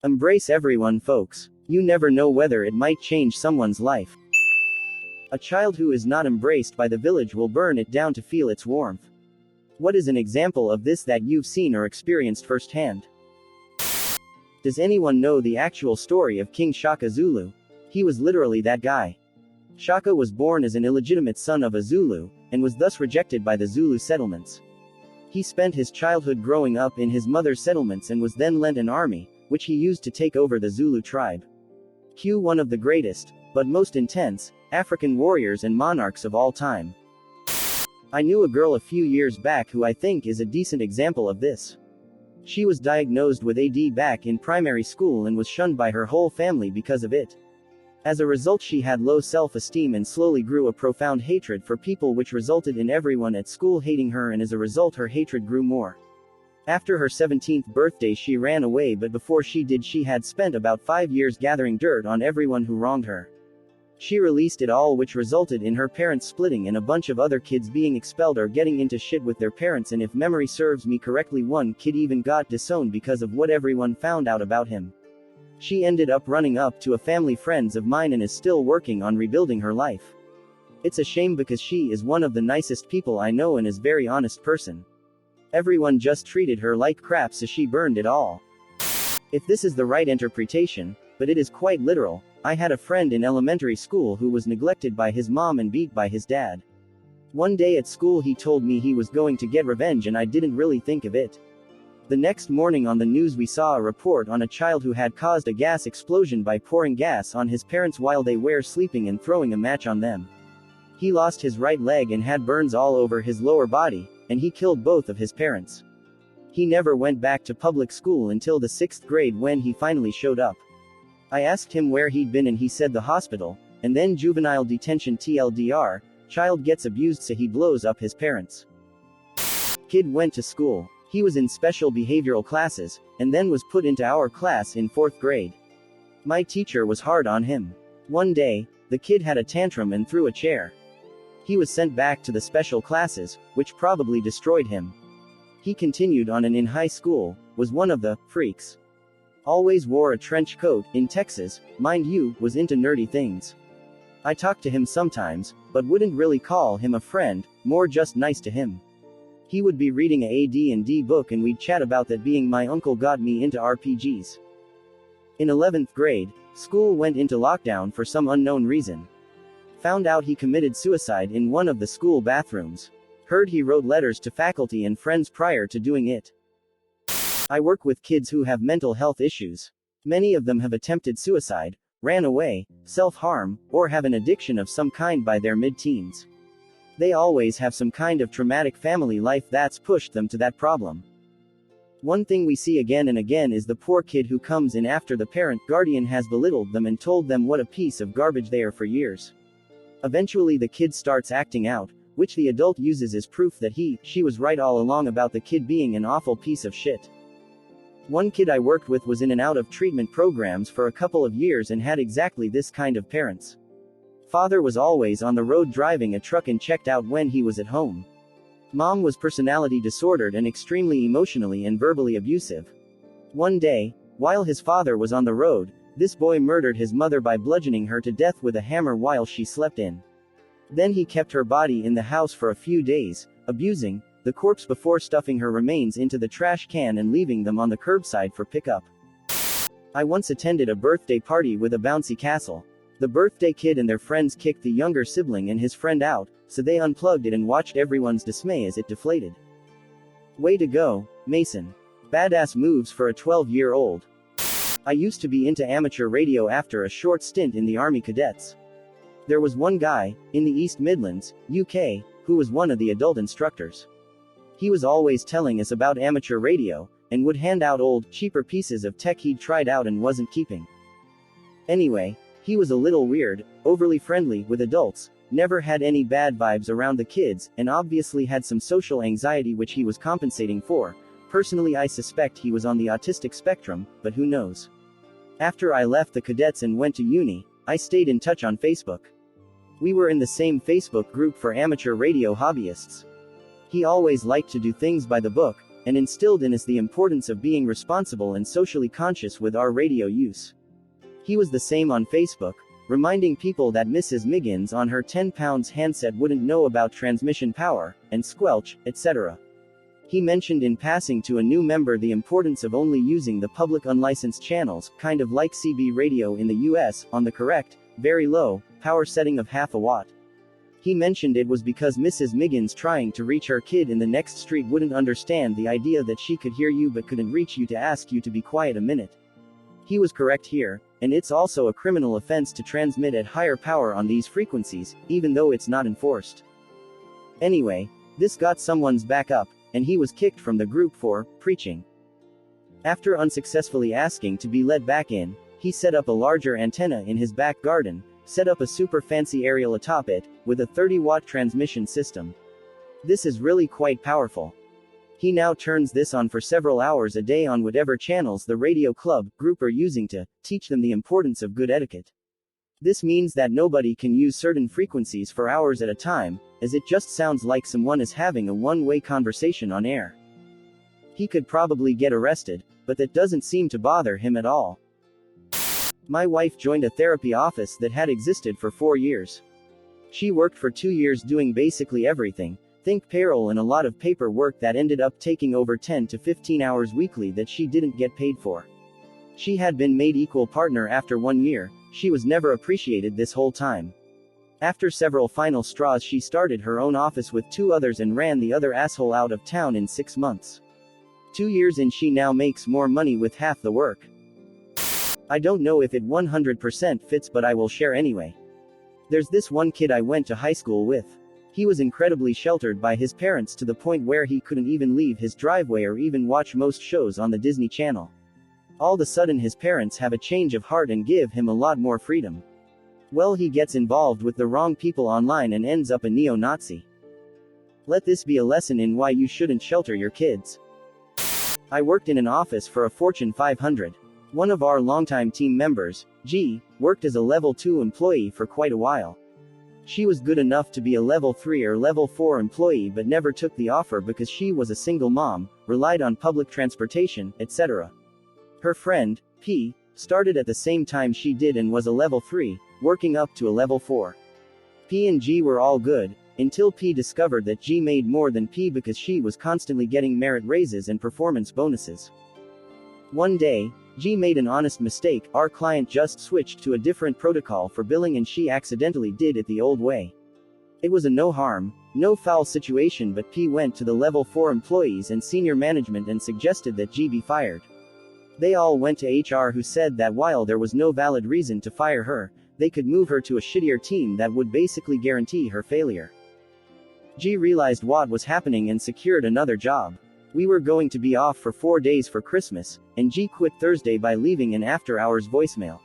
Embrace everyone, folks. You never know whether it might change someone's life. A child who is not embraced by the village will burn it down to feel its warmth. What is an example of this that you've seen or experienced firsthand? Does anyone know the actual story of King Shaka Zulu? He was literally that guy. Shaka was born as an illegitimate son of a Zulu, and was thus rejected by the Zulu settlements. He spent his childhood growing up in his mother's settlements and was then lent an army, which he used to take over the Zulu tribe. One of the greatest, but most intense, African warriors and monarchs of all time. I knew a girl a few years back who I think is a decent example of this. She was diagnosed with AD back in primary school and was shunned by her whole family because of it. As a result, she had low self-esteem and slowly grew a profound hatred for people, which resulted in everyone at school hating her, and as a result her hatred grew more. After her 17th birthday she ran away, but before she did she had spent about 5 years gathering dirt on everyone who wronged her. She released it all, which resulted in her parents splitting and a bunch of other kids being expelled or getting into shit with their parents, and if memory serves me correctly one kid even got disowned because of what everyone found out about him. She ended up running up to a family friends of mine and is still working on rebuilding her life. It's a shame because she is one of the nicest people I know and is very honest person. Everyone just treated her like crap, so she burned it all. If this is the right interpretation, but it is quite literal, I had a friend in elementary school who was neglected by his mom and beat by his dad. One day at school he told me he was going to get revenge, and I didn't really think of it. The next morning on the news we saw a report on a child who had caused a gas explosion by pouring gas on his parents while they were sleeping and throwing a match on them. He lost his right leg and had burns all over his lower body, and he killed both of his parents. He never went back to public school until the 6th grade when he finally showed up. I asked him where he'd been and he said the hospital, and then juvenile detention TLDR, child gets abused so he blows up his parents. Kid went to school. He was in special behavioral classes, and then was put into our class in 4th grade. My teacher was hard on him. One day, the kid had a tantrum and threw a chair. He was sent back to the special classes, which probably destroyed him. He continued on and in high school, was one of the freaks. Always wore a trench coat, in Texas, mind you, was into nerdy things. I talked to him sometimes, but wouldn't really call him a friend, more just nice to him. He would be reading a AD&D book and we'd chat about that, being my uncle got me into RPGs. In 11th grade, school went into lockdown for some unknown reason. Found out he committed suicide in one of the school bathrooms. Heard he wrote letters to faculty and friends prior to doing it. I work with kids who have mental health issues. Many of them have attempted suicide, ran away, self-harm, or have an addiction of some kind by their mid-teens. They always have some kind of traumatic family life that's pushed them to that problem. One thing we see again and again is the poor kid who comes in after the parent guardian has belittled them and told them what a piece of garbage they are for years. Eventually the kid starts acting out, which the adult uses as proof that she was right all along about the kid being an awful piece of shit. One kid I worked with was in and out of treatment programs for a couple of years and had exactly this kind of parents. Father was always on the road driving a truck and checked out when he was at home. Mom was personality disordered and extremely emotionally and verbally abusive. One day, while his father was on the road, this boy murdered his mother by bludgeoning her to death with a hammer while she slept in. Then he kept her body in the house for a few days, abusing the corpse before stuffing her remains into the trash can and leaving them on the curbside for pickup. I once attended a birthday party with a bouncy castle. The birthday kid and their friends kicked the younger sibling and his friend out, so they unplugged it and watched everyone's dismay as it deflated. Way to go, Mason. Badass moves for a 12-year-old. I used to be into amateur radio after a short stint in the Army Cadets. There was one guy, in the East Midlands, UK, who was one of the adult instructors. He was always telling us about amateur radio, and would hand out old, cheaper pieces of tech he'd tried out and wasn't keeping. Anyway, he was a little weird, overly friendly with adults, never had any bad vibes around the kids, and obviously had some social anxiety which he was compensating for. Personally, I suspect he was on the autistic spectrum, but who knows. After I left the cadets and went to uni, I stayed in touch on Facebook. We were in the same Facebook group for amateur radio hobbyists. He always liked to do things by the book, and instilled in us the importance of being responsible and socially conscious with our radio use. He was the same on Facebook, reminding people that Mrs. Miggins on her 10 pounds handset wouldn't know about transmission power, and squelch, etc. He mentioned in passing to a new member the importance of only using the public unlicensed channels, kind of like CB radio in the US, on the correct, very low, power setting of half a watt. He mentioned it was because Mrs. Miggins trying to reach her kid in the next street wouldn't understand the idea that she could hear you but couldn't reach you to ask you to be quiet a minute. He was correct here, and it's also a criminal offense to transmit at higher power on these frequencies, even though it's not enforced. Anyway, this got someone's back up, and he was kicked from the group for preaching. After unsuccessfully asking to be let back in, he set up a larger antenna in his back garden, set up a super fancy aerial atop it, with a 30-watt transmission system. This is really quite powerful. He now turns this on for several hours a day on whatever channels the radio club group are using to teach them the importance of good etiquette. This means that nobody can use certain frequencies for hours at a time, as it just sounds like someone is having a one-way conversation on air. He could probably get arrested, but that doesn't seem to bother him at all. My wife joined a therapy office that had existed for 4 years. She worked for 2 years doing basically everything, think payroll and a lot of paperwork that ended up taking over 10 to 15 hours weekly that she didn't get paid for. She had been made equal partner after 1 year. She was never appreciated this whole time. After several final straws, she started her own office with 2 others and ran the other asshole out of town in 6 months. 2 years in, she now makes more money with half the work. I don't know if it 100% fits, but I will share anyway. There's this one kid I went to high school with. He was incredibly sheltered by his parents to the point where he couldn't even leave his driveway or even watch most shows on the Disney Channel. All of a sudden his parents have a change of heart and give him a lot more freedom. Well, he gets involved with the wrong people online and ends up a neo-Nazi. Let this be a lesson in why you shouldn't shelter your kids. I worked in an office for a Fortune 500. One of our longtime team members, G, worked as a level 2 employee for quite a while. She was good enough to be a level 3 or level 4 employee but never took the offer because she was a single mom, relied on public transportation, etc. Her friend, P, started at the same time she did and was a level 3, working up to a level 4. P and G were all good, until P discovered that G made more than P because she was constantly getting merit raises and performance bonuses. One day, G made an honest mistake. Our client just switched to a different protocol for billing and she accidentally did it the old way. It was a no harm, no foul situation, but P went to the level 4 employees and senior management and suggested that G be fired. They all went to HR, who said that while there was no valid reason to fire her, they could move her to a shittier team that would basically guarantee her failure. G realized what was happening and secured another job. We were going to be off for 4 days for Christmas, and G quit Thursday by leaving an after-hours voicemail.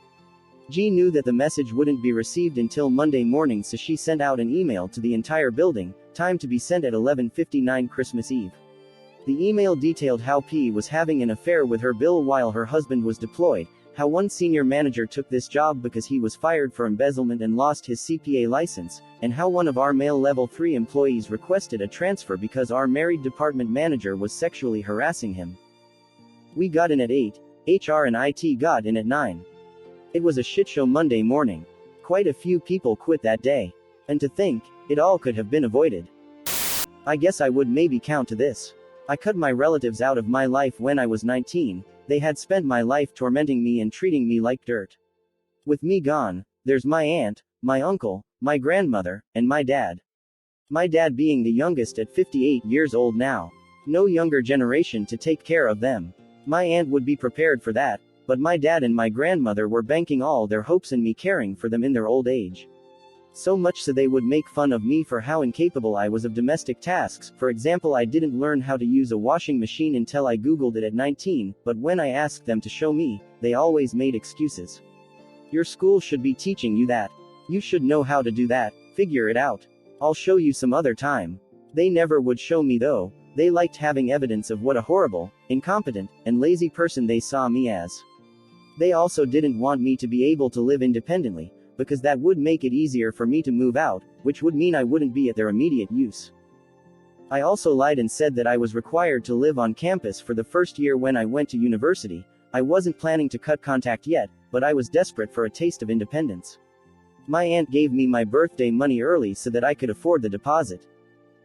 G knew that the message wouldn't be received until Monday morning, so she sent out an email to the entire building, time to be sent at 11:59 Christmas Eve. The email detailed how P was having an affair with her Bill while her husband was deployed, how one senior manager took this job because he was fired for embezzlement and lost his CPA license, and how one of our male level 3 employees requested a transfer because our married department manager was sexually harassing him. We got in at 8, HR and IT got in at 9. It was a shitshow Monday morning. Quite a few people quit that day. And to think, it all could have been avoided. I guess I would maybe count to this. I cut my relatives out of my life when I was 19, they had spent my life tormenting me and treating me like dirt. With me gone, there's my aunt, my uncle, my grandmother, and my dad. My dad being the youngest at 58 years old now. No younger generation to take care of them. My aunt would be prepared for that, but my dad and my grandmother were banking all their hopes in me caring for them in their old age. So much so they would make fun of me for how incapable I was of domestic tasks. For example, I didn't learn how to use a washing machine until I googled it at 19, but when I asked them to show me, they always made excuses. Your school should be teaching you that. You should know how to do that, figure it out. I'll show you some other time. They never would show me though, they liked having evidence of what a horrible, incompetent, and lazy person they saw me as. They also didn't want me to be able to live independently, because that would make it easier for me to move out, which would mean I wouldn't be at their immediate use. I also lied and said that I was required to live on campus for the first year when I went to university. I wasn't planning to cut contact yet, but I was desperate for a taste of independence. My aunt gave me my birthday money early so that I could afford the deposit.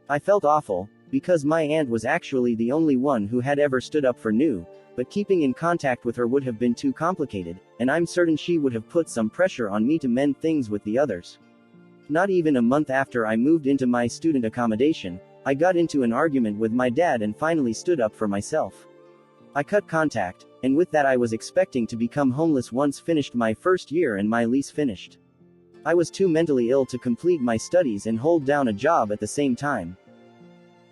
I felt awful, because my aunt was actually the only one who had ever stood up for new, but keeping in contact with her would have been too complicated, and I'm certain she would have put some pressure on me to mend things with the others. Not even a month after I moved into my student accommodation, I got into an argument with my dad and finally stood up for myself. I cut contact, and with that I was expecting to become homeless once finished my first year and my lease finished. I was too mentally ill to complete my studies and hold down a job at the same time.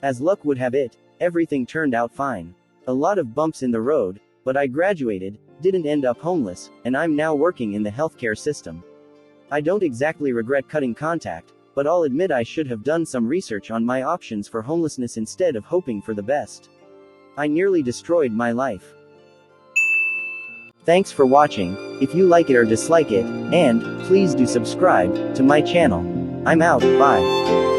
As luck would have it, everything turned out fine. A lot of bumps in the road, but I graduated, didn't end up homeless, and I'm now working in the healthcare system. I don't exactly regret cutting contact, but I'll admit I should have done some research on my options for homelessness instead of hoping for the best. I nearly destroyed my life. Thanks for watching. If you like it or dislike it, and please do subscribe to my channel. I'm out, bye.